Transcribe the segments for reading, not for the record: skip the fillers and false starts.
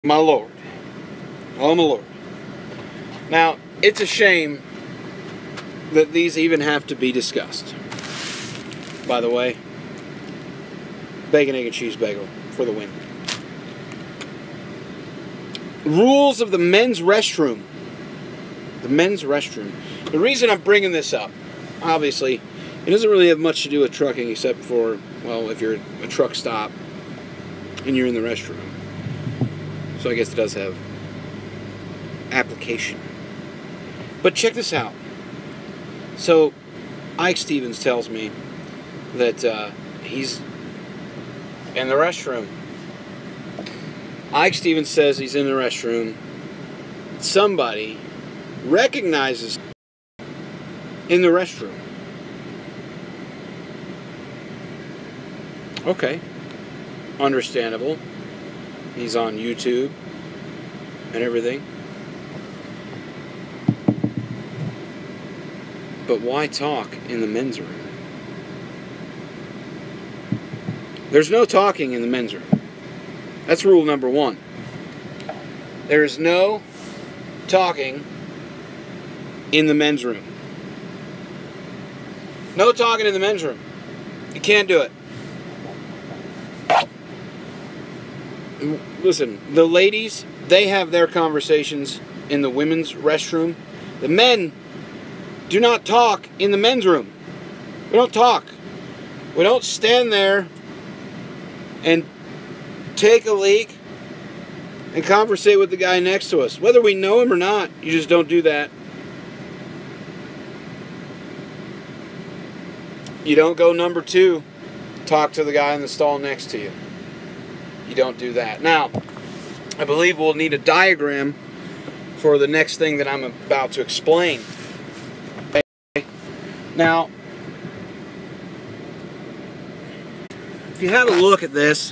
My Lord. Oh, my Lord. Now, it's a shame that these even have to be discussed. By the way, bacon, egg, and cheese bagel for the win. Rules of the men's restroom. The men's restroom. The reason I'm bringing this up, obviously, it doesn't really have much to do with trucking except for, well, if you're at a truck stop and you're in the restroom. So I guess it does have application. But check this out. So Ike Stevens tells me that he's in the restroom. Ike Stevens says he's in the restroom. Somebody recognizes in the restroom. Okay. Understandable. He's on YouTube and everything. But why talk in the men's room? There's no talking in the men's room. That's rule number 1. There is no talking in the men's room. No talking in the men's room. You can't do it. Listen, the ladies, they have their conversations in the women's restroom. The men do not talk in the men's room. We don't talk. We don't stand there and take a leak and conversate with the guy next to us. Whether we know him or not, you just don't do that. You don't go number 2, talk to the guy in the stall next to you. You don't do that. Now, I believe we'll need a diagram for the next thing that I'm about to explain. Okay. Now, if you have a look at this,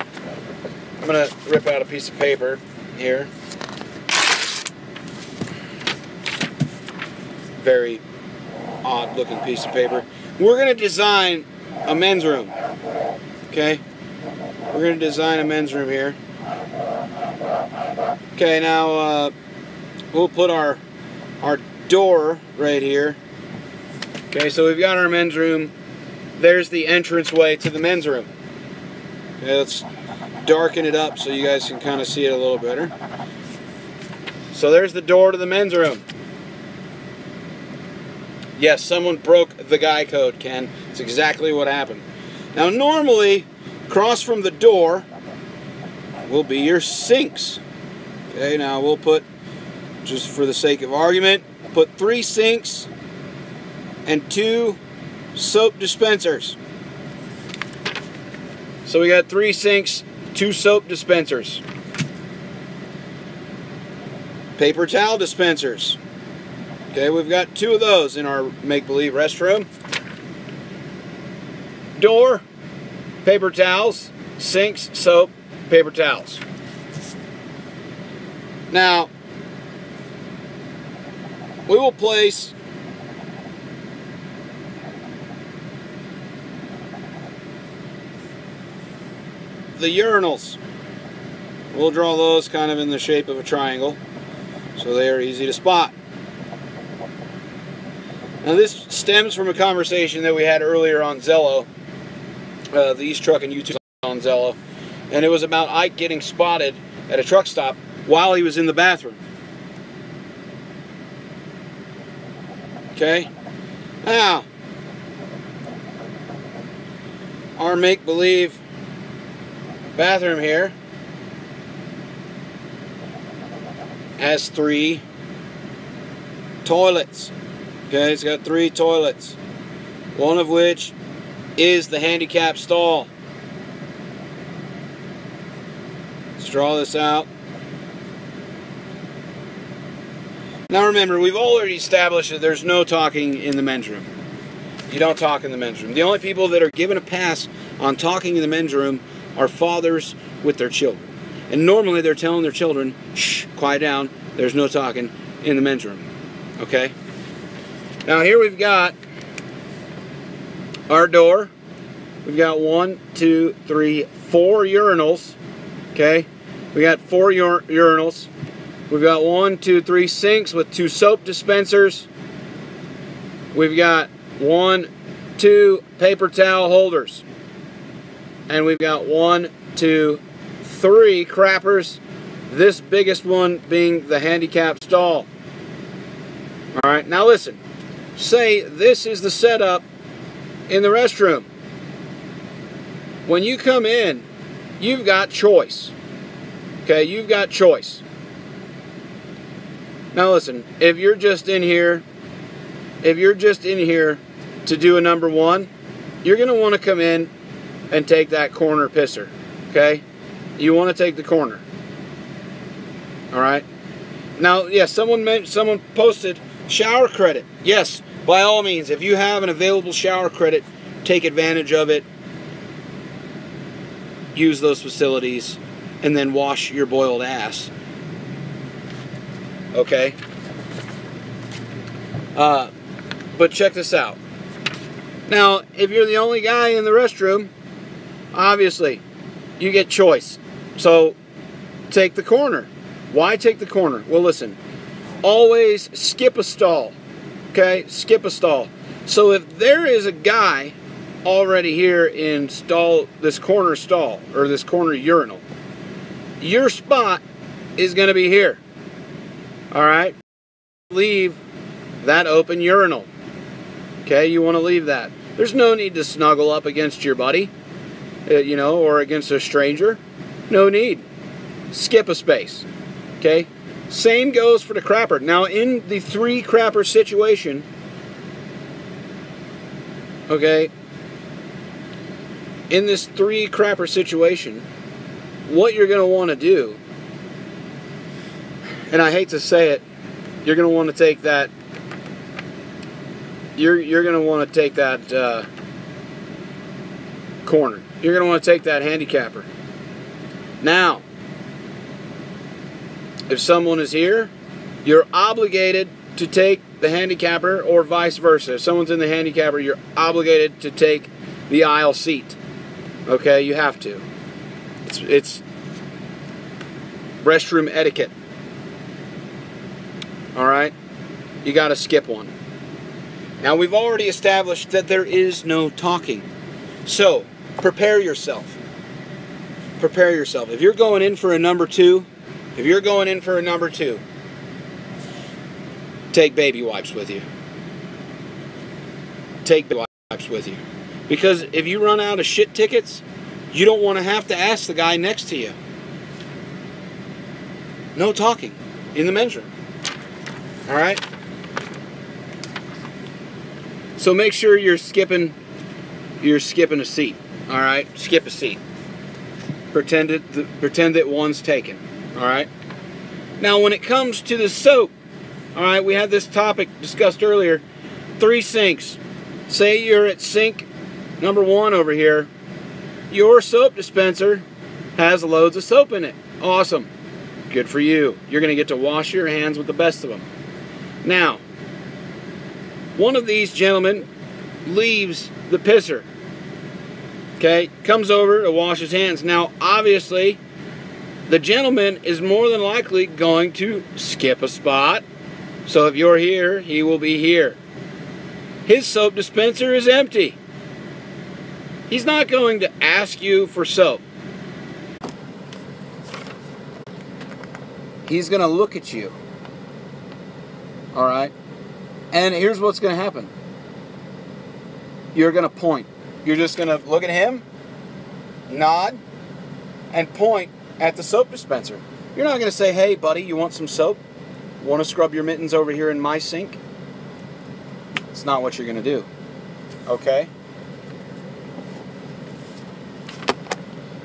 I'm going to rip out a piece of paper here. Very odd looking piece of paper. We're going to design a men's room. Okay? We're going to design a men's room here. Okay, now we'll put our door right here. Okay, so we've got our men's room. There's the entranceway to the men's room. Okay, let's darken it up so you guys can kind of see it a little better. So there's the door to the men's room. Yes, someone broke the guy code, Ken. It's exactly what happened. Now, normally, across from the door will be your sinks. Okay, now we'll put, just for the sake of argument, put 3 sinks and 2 soap dispensers. So we got 3 sinks, 2 soap dispensers. Paper towel dispensers. Okay, we've got 2 of those in our make-believe restroom. Door, paper towels, sinks, soap, paper towels. Now, we will place the urinals. We'll draw those kind of in the shape of a triangle, so they are easy to spot. Now, this stems from a conversation that we had earlier on Zello, the East Truck and YouTube on Zello, and it was about Ike getting spotted at a truck stop while he was in the bathroom. Okay? Now, our make-believe bathroom here has 3 toilets. Okay, it's got 3 toilets, one of which is the handicap stall. Let's draw this out. Now remember, we've already established that there's no talking in the men's room. You don't talk in the men's room. The only people that are given a pass on talking in the men's room are fathers with their children. And normally they're telling their children, shh, quiet down, there's no talking in the men's room. Okay? Now here we've got our door. We've got 1, 2, 3, 4 urinals. Okay? We got 4 urinals. We've got 1, 2, 3 sinks with 2 soap dispensers. We've got 1, 2 paper towel holders. And we've got 1, 2, 3 crappers. This biggest one being the handicap stall. Alright, now listen. Say this is the setup in the restroom. When you come in, you've got choice. Okay, you've got choice. Now listen, if you're just in here to do a number 1, you're going to want to come in and take that corner pisser. Okay? You want to take the corner. Alright? Now, yes, someone posted shower credit. Yes, by all means, if you have an available shower credit, take advantage of it. Use those facilities and then wash your boiled ass. Okay? But check this out. Now, if you're the only guy in the restroom, obviously, you get choice. So, take the corner. Why take the corner? Well, listen. Always skip a stall. Okay? Skip a stall. So, if there is a guy already here in this corner stall, or this corner urinal, your spot is going to be here. Alright? Leave that open urinal. Okay? You want to leave that. There's no need to snuggle up against your buddy, you know, or against a stranger. No need. Skip a space. Okay? Same goes for the crapper. Now, in the 3 crapper situation, okay, in this 3 crapper situation, what you're going to want to do, and I hate to say it, you're going to want to take that, you're going to want to take that corner. You're going to want to take that handicapper. Now, if someone is here, you're obligated to take the handicapper, or vice versa. If someone's in the handicapper, you're obligated to take the aisle seat. Okay, you have to. It's restroom etiquette. Alright? You gotta skip one. Now, we've already established that there is no talking. So, prepare yourself. Prepare yourself. If you're going in for a number 2, take baby wipes with you. Take baby wipes with you. Because if you run out of shit tickets, you don't want to have to ask the guy next to you. No talking in the men's room. Alright? So make sure you're skipping a seat. Alright? Skip a seat. Pretend that one's taken. Alright? Now, when it comes to the soap, alright, we had this topic discussed earlier. 3 sinks. Say you're at sink number 1 over here. Your soap dispenser has loads of soap in it. Awesome. Good for you. You're going to get to wash your hands with the best of them. Now, one of these gentlemen leaves the pisser. Okay? Comes over to wash his hands. Now, obviously, the gentleman is more than likely going to skip a spot. So if you're here, he will be here. His soap dispenser is empty. He's not going to ask you for soap. He's going to look at you. Alright? And here's what's going to happen. You're going to point. You're just going to look at him, nod, and point at the soap dispenser. You're not going to say, hey, buddy, you want some soap? Want to scrub your mittens over here in my sink? It's not what you're going to do. Okay?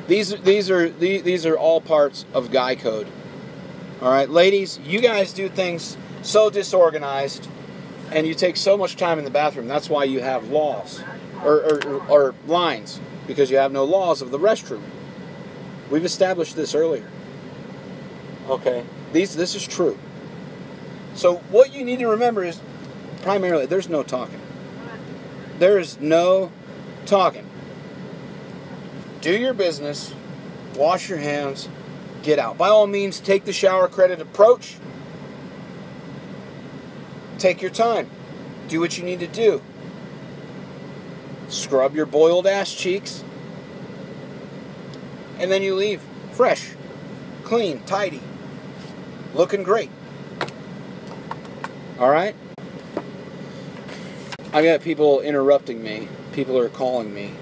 These are all parts of guy code. Alright, ladies, you guys do things so disorganized, and you take so much time in the bathroom. That's why you have laws, or lines, because you have no laws of the restroom. We've established this earlier. Okay, this is true. So what you need to remember is, primarily, there's no talking. There is no talking. Do your business, wash your hands, get out. By all means, take the shower credit approach. Take your time. Do what you need to do. Scrub your boiled ass cheeks. And then you leave fresh, clean, tidy, looking great. Alright? I've got people interrupting me. People are calling me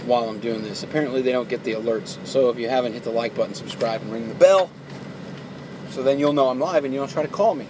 while I'm doing this. Apparently they don't get the alerts. So if you haven't, hit the like button, subscribe, and ring the bell. So then you'll know I'm live and you don't try to call me.